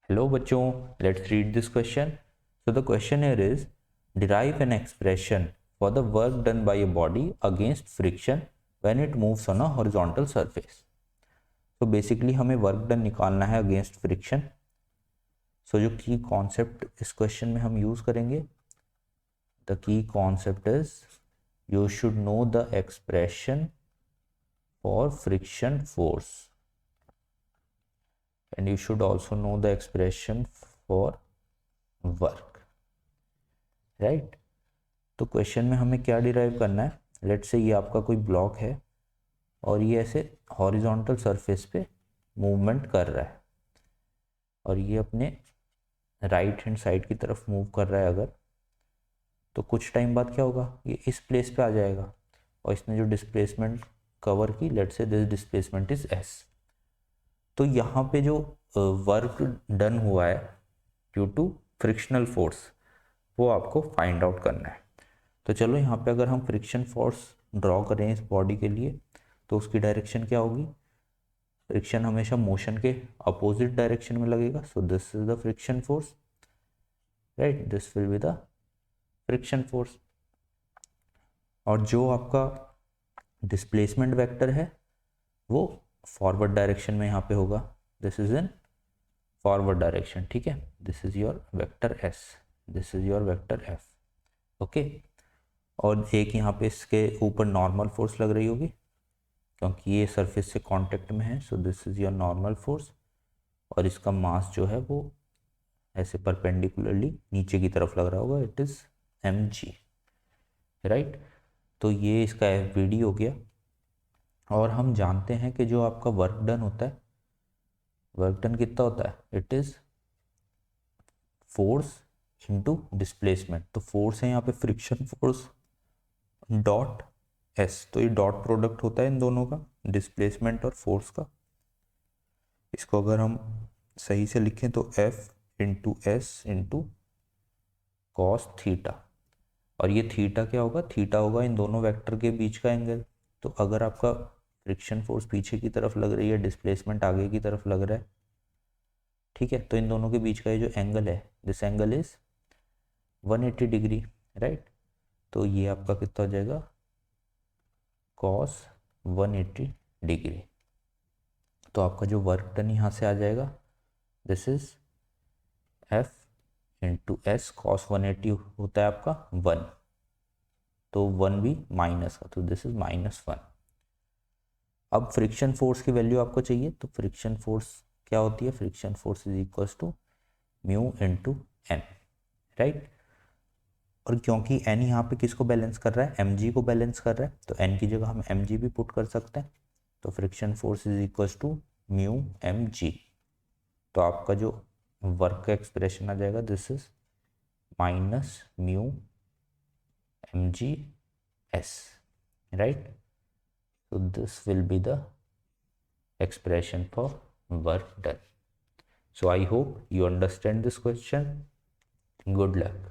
Hello बच्चों, let's read this question. So the question here is, derive an expression for the work done by a body against friction when it moves on a horizontal surface. So basically हमें work done निकालना है against friction. सो जो की concept इस question में हम use करेंगे, the key concept is you should know the expression for friction force and you should also know the expression for work, right? तो क्वेश्चन में हमें क्या डिराइव करना है. लेट्स से ये आपका कोई ब्लॉक है और ये ऐसे हॉरिजॉन्टल सरफेस पे मूवमेंट कर रहा है और ये अपने राइट हैंड साइड की तरफ मूव कर रहा है अगर, तो कुछ टाइम बाद क्या होगा, ये इस प्लेस पे आ जाएगा और इसने जो डिस्प्लेसमेंट कवर की, let's say this displacement is S. तो यहाँ पे जो वर्क डन हुआ है ड्यू टू फ्रिक्शनल फोर्स, वो आपको फाइंड आउट करना है. तो चलो यहाँ पे अगर हम फ्रिक्शन फोर्स ड्रॉ करें इस बॉडी के लिए, तो उसकी डायरेक्शन क्या होगी. फ्रिक्शन हमेशा मोशन के अपोजिट डायरेक्शन में लगेगा. So this is the friction force, right. This will be the friction force. और जो आपका डिस्प्लेसमेंट वेक्टर है वो फॉरवर्ड डायरेक्शन में यहाँ पे होगा. This is in forward direction, ठीक है. This is your vector S, this is your vector F, okay. और एक यहाँ पे इसके ऊपर नॉर्मल फोर्स लग रही होगी क्योंकि ये सरफेस से कांटेक्ट में है. So this is your normal force और इसका मास जो है वो ऐसे परपेंडिकुलरली नीचे की तरफ लग रहा होगा. It is M G, right. तो ये इसका एफ बी डी हो गया. और हम जानते हैं कि जो आपका वर्क डन होता है, वर्क डन कितना होता है, it is force into displacement. तो फोर्स है यहाँ पे फ्रिक्शन फोर्स डॉट एस. तो ये डॉट प्रोडक्ट होता है इन दोनों का, डिस्प्लेसमेंट और फोर्स का. इसको अगर हम सही से लिखें तो F into S into cos theta. और ये थीटा क्या होगा, थीटा होगा इन दोनों वेक्टर के बीच का एंगल. तो अगर आपका फ्रिक्शन फोर्स पीछे की तरफ लग रही है, डिस्प्लेसमेंट आगे की तरफ लग रहा है, ठीक है, तो इन दोनों के बीच का ये जो एंगल है, this angle is 180 degree, right. तो ये आपका कितना हो जाएगा, कॉस 180 डिग्री. तो आपका जो वर्क डन यहाँ से आ जाएगा, this is F into S. Cos 180 होता है आपका 1, तो 1 भी माइनस का, तो दिस इज -1. अब फ्रिक्शन फोर्स की वैल्यू आपको चाहिए, तो फ्रिक्शन फोर्स क्या होती है, friction force is equals to mu into N, right. और क्योंकि एन यहाँ पे किसको बैलेंस कर रहा है, एम जी को बैलेंस कर रहा है, तो एन की जगह हम एम जी भी पुट कर सकते हैं. तो friction force is equals to mu M G. तो आपका जो वर्क का एक्सप्रेशन आ जाएगा, this is minus mu M G S, right. So this will be the expression for work done. So I hope you understand this question. Good luck.